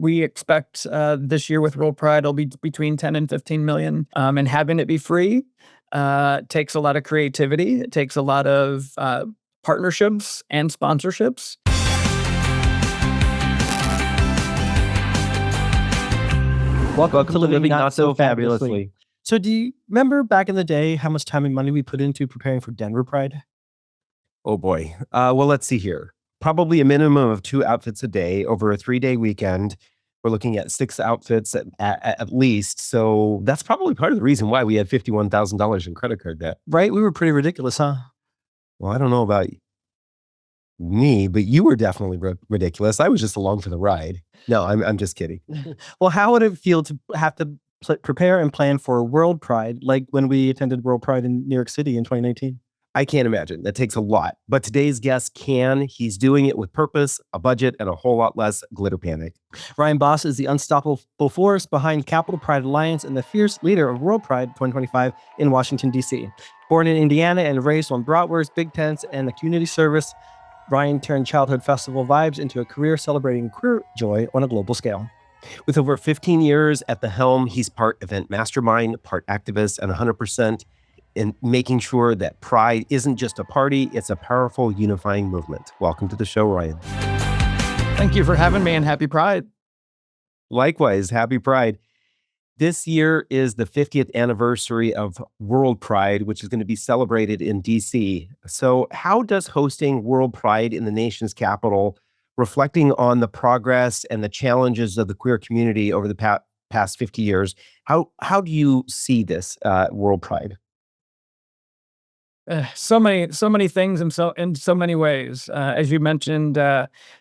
We expect this year with World Pride, it'll be between 10 and 15 million. And having it be free takes a lot of creativity. It takes a lot of partnerships and sponsorships. Welcome to Living Not So Fabulously. So do you remember back in the day how much time and money we put into preparing for Denver Pride? Oh boy. Well, let's see here. Probably a minimum of 2 outfits a day over a 3-day weekend. We're looking at 6 outfits at least. So that's probably part of the reason why we had $51,000 in credit card debt. Right? We were pretty ridiculous, huh? Well, I don't know about me, but you were definitely ridiculous. I was just along for the ride. No, I'm just kidding. Well, how would it feel to have to prepare and plan for World Pride, like when we attended World Pride in New York City in 2019? I can't imagine. That takes a lot. But today's guest can. He's doing it with purpose, a budget, and a whole lot less glitter panic. Ryan Bos is the unstoppable force behind Capital Pride Alliance and the fierce leader of World Pride 2025 in Washington, D.C. Born in Indiana and raised on bratwurst, big tents, and the community service, Ryan turned childhood festival vibes into a career celebrating queer joy on a global scale. With over 15 years at the helm, he's part event mastermind, part activist, and 100% in making sure that Pride isn't just a party, it's a powerful unifying movement. Welcome to the show, Ryan. Thank you for having me, and happy Pride. Likewise, happy Pride. This year is the 50th anniversary of World Pride, which is going to be celebrated in DC. So how does hosting World Pride in the nation's capital, reflecting on the progress and the challenges of the queer community over the past 50 years, how do you see this World Pride? So many things in so many ways. As you mentioned,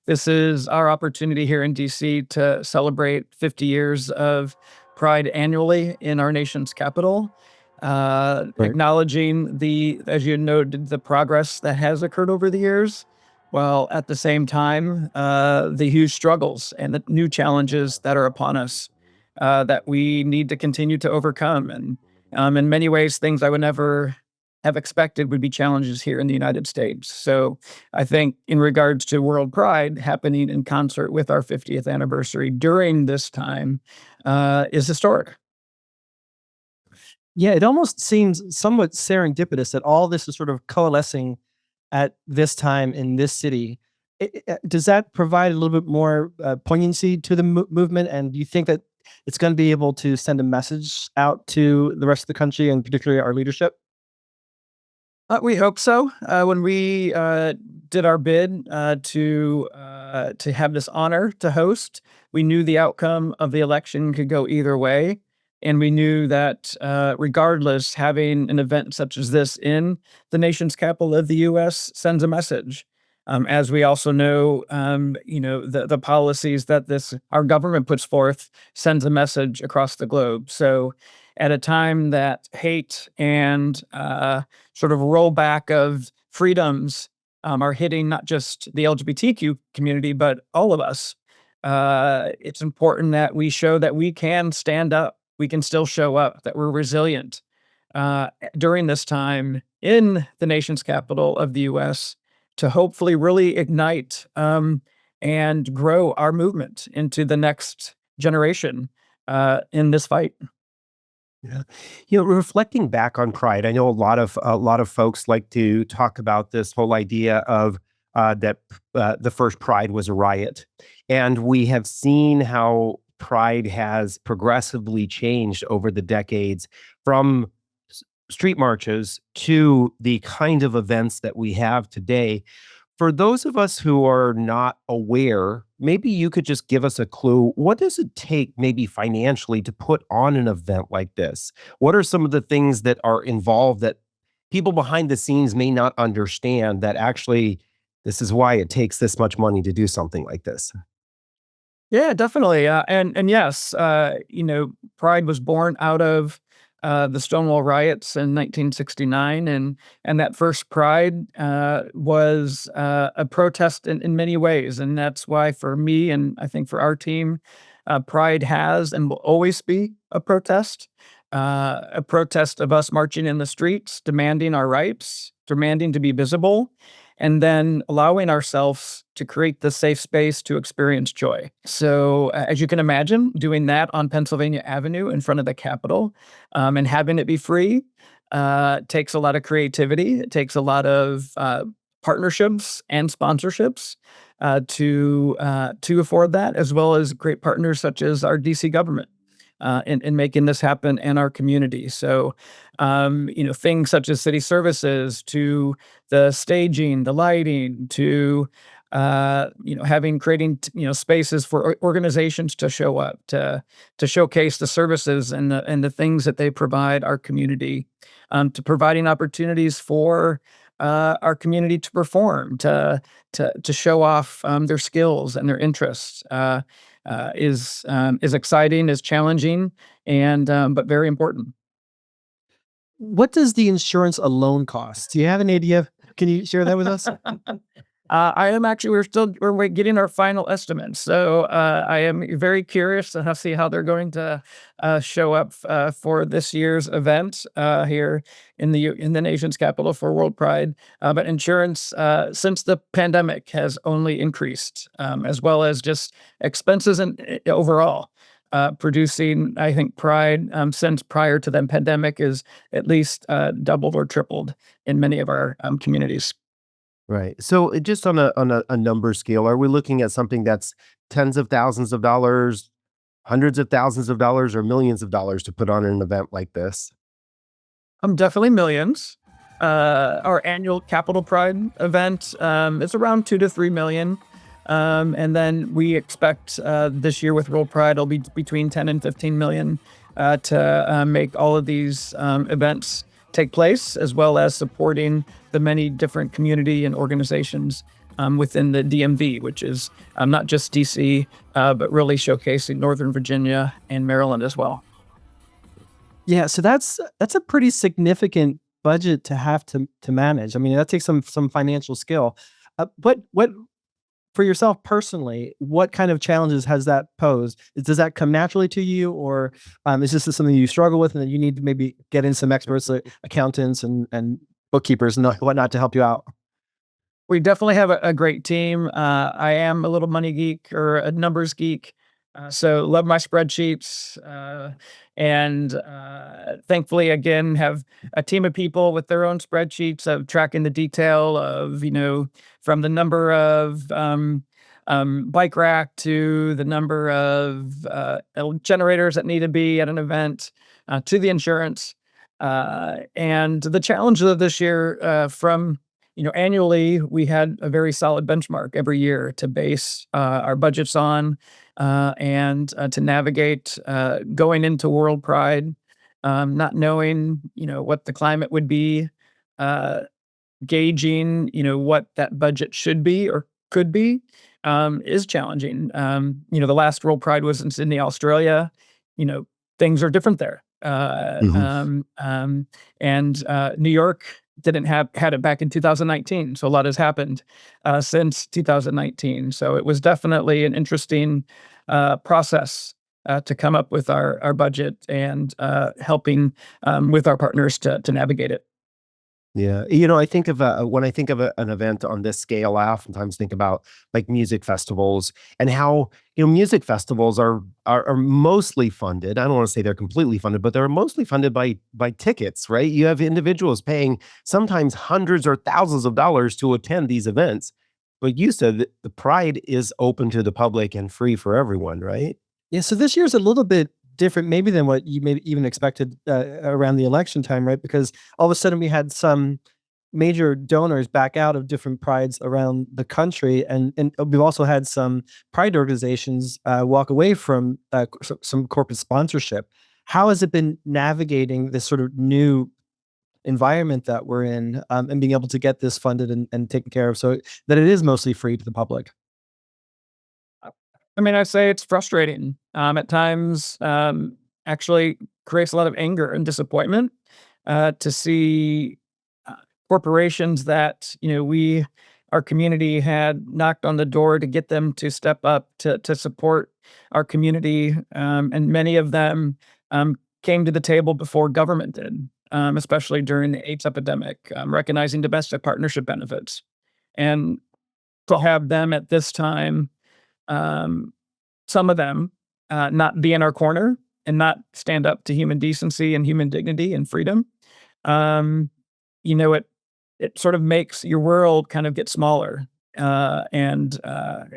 this is our opportunity here in DC to celebrate 50 years of Pride annually in our nation's capital, Right. acknowledging as you noted, the progress that has occurred over the years, while at the same time, the huge struggles and the new challenges that are upon us that we need to continue to overcome. And in many ways, things I would never have expected would be challenges here in the United States. So I think in regards to World Pride happening in concert with our 50th anniversary during this time is historic. Yeah, it almost seems somewhat serendipitous that all this is sort of coalescing at this time in this city. Does that provide a little bit more poignancy to the movement? And do you think that it's going to be able to send a message out to the rest of the country and particularly our leadership? We hope so. When we did our bid to have this honor to host, we knew the outcome of the election could go either way. And we knew that regardless, having an event such as this in the nation's capital of the U.S. sends a message. As we also know, the policies that our government puts forth sends a message across the globe. So at a time that hate and sort of rollback of freedoms are hitting not just the LGBTQ community, but all of us, it's important that we show that we can stand up. We can still show up, that we're resilient during this time in the nation's capital of the U.S. to hopefully really ignite and grow our movement into the next generation in this fight. Yeah. Reflecting back on Pride, I know a lot of folks like to talk about this whole idea of that the first Pride was a riot. And we have seen how Pride has progressively changed over the decades from street marches to the kind of events that we have today. For those of us who are not aware, maybe you could just give us a clue. What does it take, maybe financially, to put on an event like this? What are some of the things that are involved that people behind the scenes may not understand, that actually this is why it takes this much money to do something like this? Yeah, definitely. And yes, Pride was born out of the Stonewall riots in 1969, and that first Pride was a protest in many ways, and that's why for me and I think for our team, Pride has and will always be a protest of us marching in the streets, demanding our rights, demanding to be visible, and then allowing ourselves to create the safe space to experience joy. So, as you can imagine, doing that on Pennsylvania Avenue in front of the Capitol, and having it be free takes a lot of creativity. It takes a lot of partnerships and sponsorships to afford that, as well as great partners such as our DC government in making this happen in our community. So, things such as city services to the staging, the lighting, to creating spaces for organizations to show up to showcase the services and the things that they provide our community, to providing opportunities for our community to perform, to show off their skills and their interests. Is exciting, is challenging, and but very important. What does the insurance alone cost? Do you have an idea? Can you share that with us? I am actually we're getting our final estimates, so I am very curious to see how they're going to show up for this year's event here in the nation's capital for World Pride. But insurance since the pandemic has only increased, as well as just expenses and overall. Producing, I think, Pride since prior to the pandemic is at least doubled or tripled in many of our communities. Right. So just on a number scale, are we looking at something that's tens of thousands of dollars, hundreds of thousands of dollars, or millions of dollars to put on an event like this? Definitely millions. Our annual Capital Pride event is around 2 to 3 million. And then we expect this year with World Pride, it'll be between 10 and 15 million to make all of these events take place, as well as supporting the many different community and organizations within the DMV, which is not just DC, but really showcasing Northern Virginia and Maryland as well. Yeah, so that's a pretty significant budget to have to manage. I mean, that takes some financial skill. What for yourself personally, what kind of challenges has that posed? Does that come naturally to you, or is this something you struggle with, and that you need to maybe get in some experts, like accountants and bookkeepers and whatnot, to help you out? We definitely have a great team. I am a little money geek or a numbers geek, so love my spreadsheets, and thankfully, again, have a team of people with their own spreadsheets of tracking the detail of from the number of bike rack to the number of generators that need to be at an event, to the insurance, and the challenge of this year from annually, we had a very solid benchmark every year to base our budgets on, and to navigate going into World Pride, not knowing, what the climate would be, uh, gauging, what that budget should be or could be, is challenging. The last World Pride was in Sydney, Australia. You know, things are different there. Mhm. And New York didn't have had it back in 2019, so a lot has happened since 2019. So it was definitely an interesting process to come up with our budget and helping with our partners to navigate it. Yeah, I think of when I think of an event on this scale, I oftentimes think about like music festivals and how music festivals are mostly funded. I don't want to say they're completely funded, but they're mostly funded by tickets, right? You have individuals paying sometimes hundreds or thousands of dollars to attend these events. But you said that the Pride is open to the public and free for everyone, right? Yeah, so this year's a little bit different maybe than what you maybe even expected around the election time, right? Because all of a sudden we had some major donors back out of different prides around the country, and we've also had some pride organizations walk away from some corporate sponsorship. How has it been navigating this sort of new environment that we're in, and being able to get this funded and taken care of so that it is mostly free to the public? I mean, I say it's frustrating. At times, actually creates a lot of anger and disappointment to see uh, corporations that our community had knocked on the door to get them to step up to support our community, and many of them came to the table before government did, especially during the AIDS epidemic, recognizing domestic partnership benefits. And to have them at this time, um, some of them not be in our corner and not stand up to human decency and human dignity and freedom, um, it sort of makes your world kind of get smaller, and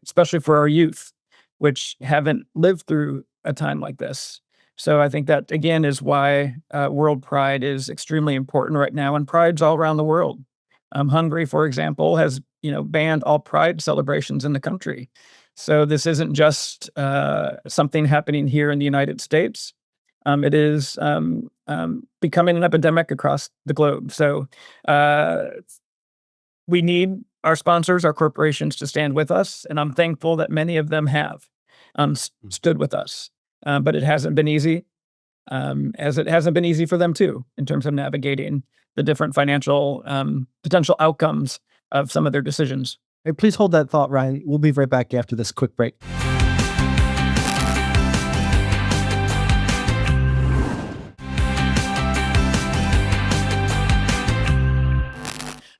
especially for our youth, which haven't lived through a time like this. So I think that again is why World Pride is extremely important right now, and prides all around the world. Hungary, for example, has banned all Pride celebrations in the country. So this isn't just something happening here in the United States. It is becoming an epidemic across the globe. So uh, we need our sponsors, our corporations to stand with us. And I'm thankful that many of them have stood with us. But it hasn't been easy, as it hasn't been easy for them too, in terms of navigating the different financial potential outcomes of some of their decisions. Hey, please hold that thought, Ryan. We'll be right back after this quick break.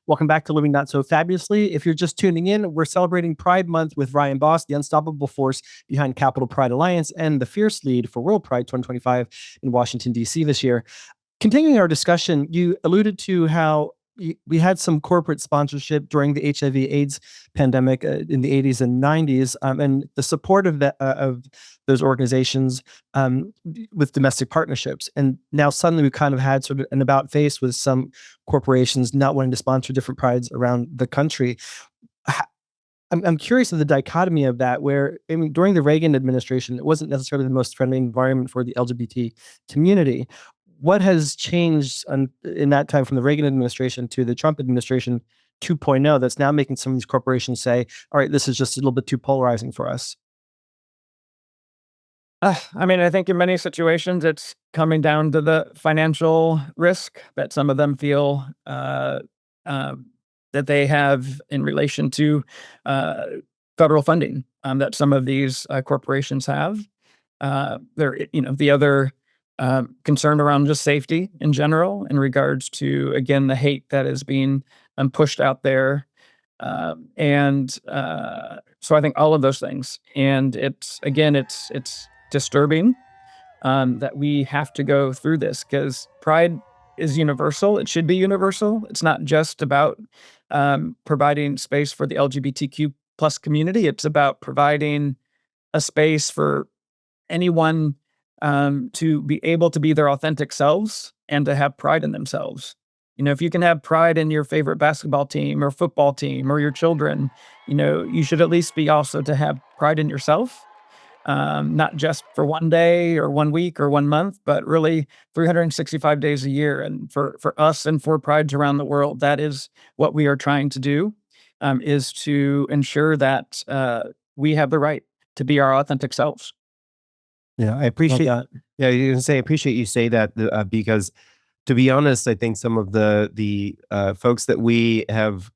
Welcome back to Living Not So Fabulously. If you're just tuning in, we're celebrating Pride Month with Ryan Bos, the unstoppable force behind Capital Pride Alliance and the fierce lead for World Pride 2025 in Washington, D.C. this year. Continuing our discussion, you alluded to how we had some corporate sponsorship during the HIV/AIDS pandemic in the 80s and 90s, and the support of those organizations with domestic partnerships. And now suddenly we've kind of had sort of an about face with some corporations not wanting to sponsor different prides around the country. I'm curious of the dichotomy of that, where I mean, during the Reagan administration, it wasn't necessarily the most friendly environment for the LGBT community. What has changed in that time from the Reagan administration to the Trump administration 2.0 that's now making some of these corporations say, all right, this is just a little bit too polarizing for us? I mean, I think in many situations it's coming down to the financial risk that some of them feel uh, that they have in relation to uh, federal funding that some of these corporations have. The other concern around just safety in general, in regards to again the hate that is being pushed out there, and so I think all of those things, and it's disturbing that we have to go through this because pride is universal. It should be universal. It's not just about providing space for the LGBTQ plus community. It's about providing a space for anyone to be able to be their authentic selves and to have pride in themselves. If you can have pride in your favorite basketball team or football team or your children, you should at least be also to have pride in yourself, not just for one day or 1 week or 1 month, but really 365 days a year. And for us and for prides around the world, that is what we are trying to do, is to ensure that we have the right to be our authentic selves. Yeah, I Love appreciate. that. Yeah, you can say I appreciate you say that because, to be honest, I think some of the folks that we have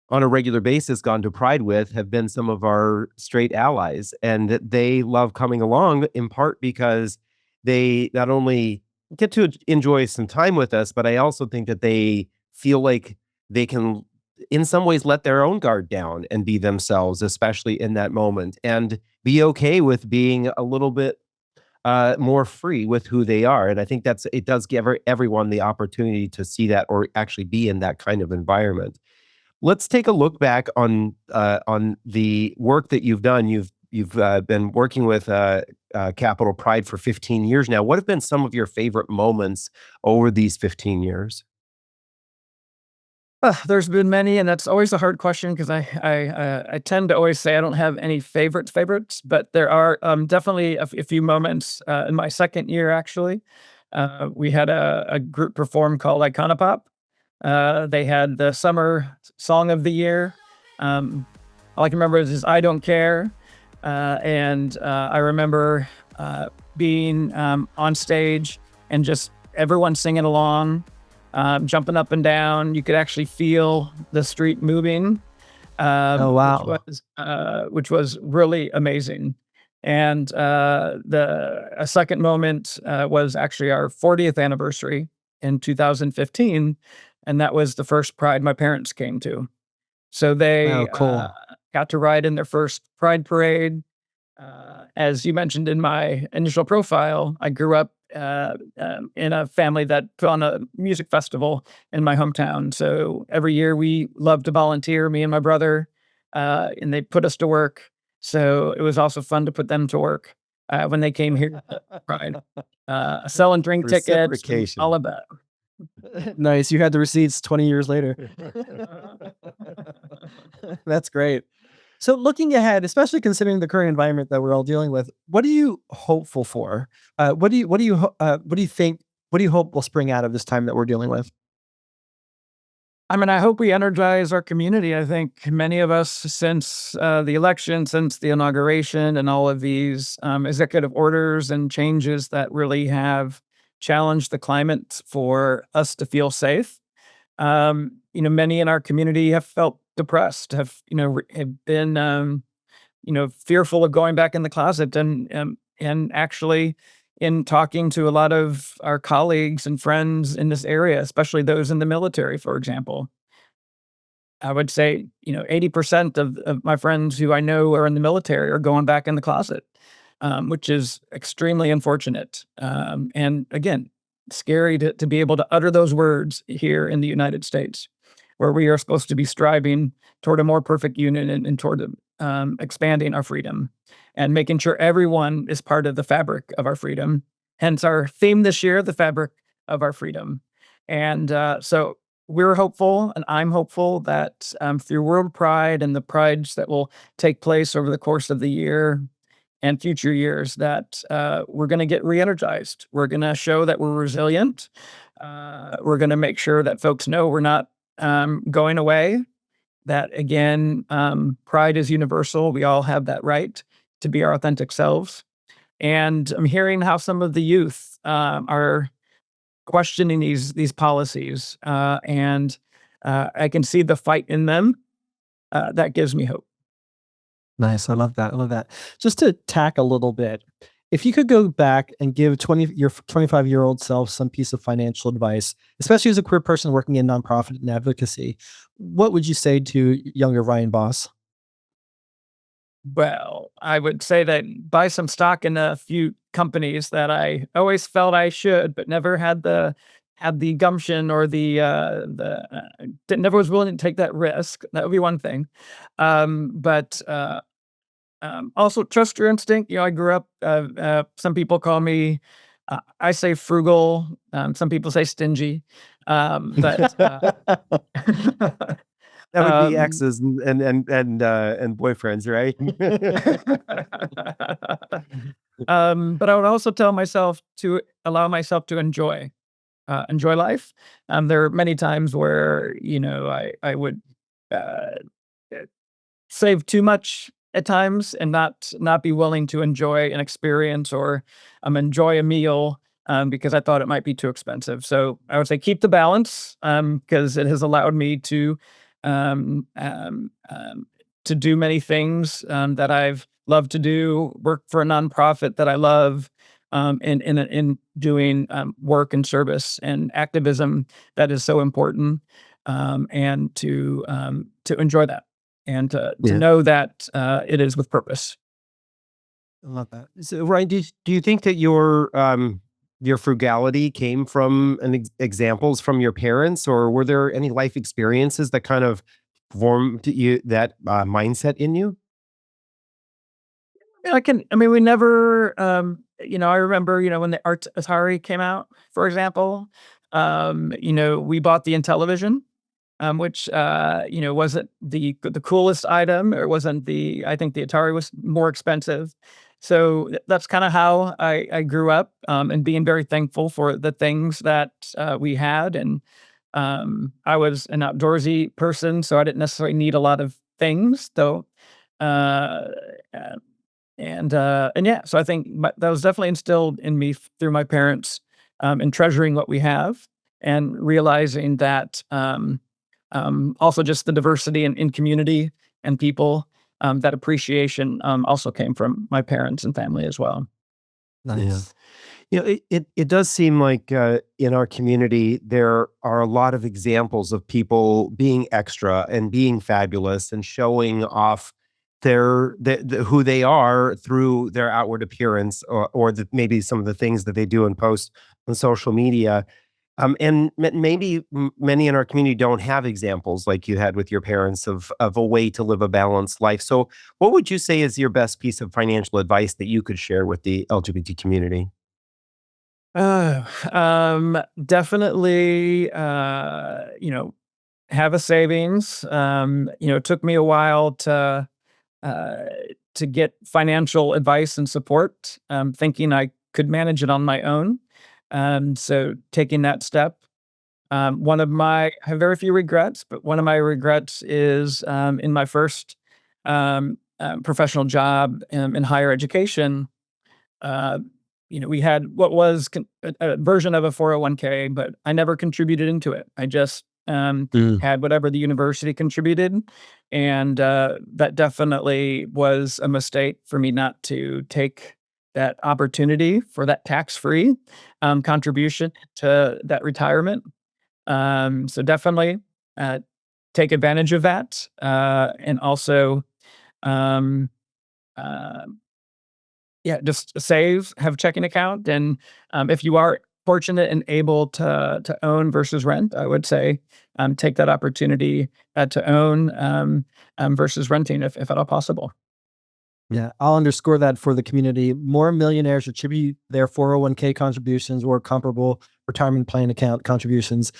on a regular basis gone to Pride with have been some of our straight allies, and that they love coming along in part because they not only get to enjoy some time with us, but I also think that they feel like they can, in some ways, let their own guard down and be themselves, especially in that moment, and be okay with being a little bit more free with who they are. And I think it does give everyone the opportunity to see that or actually be in that kind of environment. Let's take a look back on the work that you've done. You've been working with Capital Pride for 15 years now. What have been some of your favorite moments over these 15 years? There's been many, and that's always a hard question because I tend to always say I don't have any favorites, but there are definitely a few moments in my second year. Actually, we had a group perform called Iconopop. They had the summer song of the year. Um, all I can remember is "I Don't Care," and I remember being on stage and just everyone singing along, jumping up and down. You could actually feel the street moving, Oh, wow. which was really amazing. And the a second moment was actually our 40th anniversary in 2015, and that was the first Pride my parents came to. So Oh, they cool. got to ride in their first Pride parade. As you mentioned in my initial profile, I grew up in a family that put on a music festival in my hometown. So every year we loved to volunteer, me and my brother, and they put us to work. So it was also fun to put them to work when they came here to Pride, selling drink tickets and all Reciprocation. of that. Nice. You had the receipts 20 years later. That's great. So looking ahead, especially considering the current environment that we're all dealing with, what are you hopeful for? What do you think? What do you hope will spring out of this time that we're dealing with? I mean, I hope we energize our community. I think many of us, since the election, since the inauguration, and all of these executive orders and changes that really have challenged the climate for us to feel safe. Many in our community have felt depressed, have been, fearful of going back in the closet, and actually, in talking to a lot of our colleagues and friends in this area, especially those in the military, for example, I would say, 80% of my friends who I know are in the military are going back in the closet, which is extremely unfortunate. And again, scary to be able to utter those words here in the United States, where we are supposed to be striving toward a more perfect union, and toward expanding our freedom and making sure everyone is part of the fabric of our freedom. Hence our theme this year, the fabric of our freedom. And so we're hopeful, and I'm hopeful that through World Pride and the prides that will take place over the course of the year and future years, that we're going to get re-energized. We're going to show that we're resilient. We're going to make sure that folks know we're not going away. That again, pride is universal. We all have that right to be our authentic selves. And I'm hearing how some of the youth are questioning these policies, and I can see the fight in them. That gives me hope. Nice. I love that. I love that. Just to tack a little bit, if you could go back and give 25-year-old self some piece of financial advice, especially as a queer person working in nonprofit and advocacy, what would you say to younger Ryan Boss? Well, I would say that buy some stock in a few companies that I always felt I should, but never had the gumption, or never was willing to take that risk. That would be one thing. But Also trust your instinct. I grew up. Some people call me. I say frugal. Some people say stingy. But That would be um, exes and boyfriends, right? but I would also tell myself to allow myself to enjoy life. There are many times where I would uh, save too much at times, and not be willing to enjoy an experience, or enjoy a meal, because I thought it might be too expensive. So I would say keep the balance, because it has allowed me um, um, um, to do many things that I've loved to do. Work for a nonprofit that I love, in doing work and service and activism that is so important, and to enjoy that, and to Yeah. know that it is with purpose. I love that. So, Ryan, do you think that your frugality came from examples from your parents, or were there any life experiences that kind of formed you that mindset in you? I mean, we never, I remember, when the Atari came out, for example, we bought the Intellivision, which, wasn't the coolest item. Or wasn't I think the Atari was more expensive. So that's kind of how I grew up, and being very thankful for the things that we had. And I was an outdoorsy person, so I didn't necessarily need a lot of things, though. Uh, uh, and yeah, so I think that was definitely instilled in me through my parents, in treasuring what we have, and realizing that, also just the diversity in community and people, that appreciation, also came from my parents and family as well. Nice. It does seem like in our community there are a lot of examples of people being extra and being fabulous and showing off who they are through their outward appearance or maybe some of the things that they do and post on social media. And maybe many in our community don't have examples like you had with your parents of a way to live a balanced life. So, what would you say is your best piece of financial advice that you could share with the LGBT community? Uh, Definitely, have a savings. It took me a while uh, to get financial advice and support, thinking I could manage it on my own. So taking that step. I have very few regrets, but one of my regrets is in my first professional job in higher education. Uh, we had what was a version of a 401k, but I never contributed into it. I just Mm. had whatever the university contributed. And that definitely was a mistake for me not to take that opportunity for that tax free contribution to that retirement. So definitely uh, take advantage of that. And also, um, uh, yeah, just save, have a checking account, and if you are fortunate and able to own versus rent, I would say take that opportunity to own versus renting if at all possible. Yeah, I'll underscore that for the community. More millionaires attribute their 401k contributions or comparable retirement plan account contributions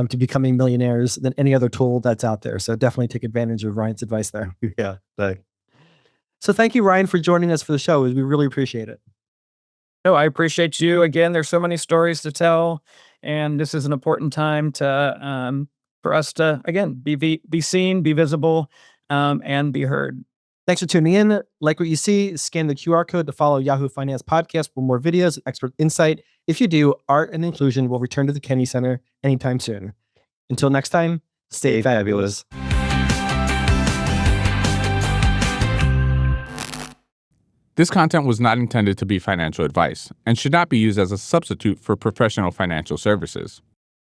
to becoming millionaires than any other tool that's out there. So definitely take advantage of Ryan's advice there. Yeah. So thank you, Ryan, for joining us for the show. We really appreciate it. No, I appreciate you again. There's so many stories to tell, and this is an important time to for us to again be seen, be visible, and be heard. Thanks for tuning in. Like what you see, scan the QR code to follow Yahoo Finance Podcast for more videos and expert insight. If you do, art and inclusion will return to the Kennedy Center anytime soon. Until next time, stay fabulous. This content was not intended to be financial advice and should not be used as a substitute for professional financial services.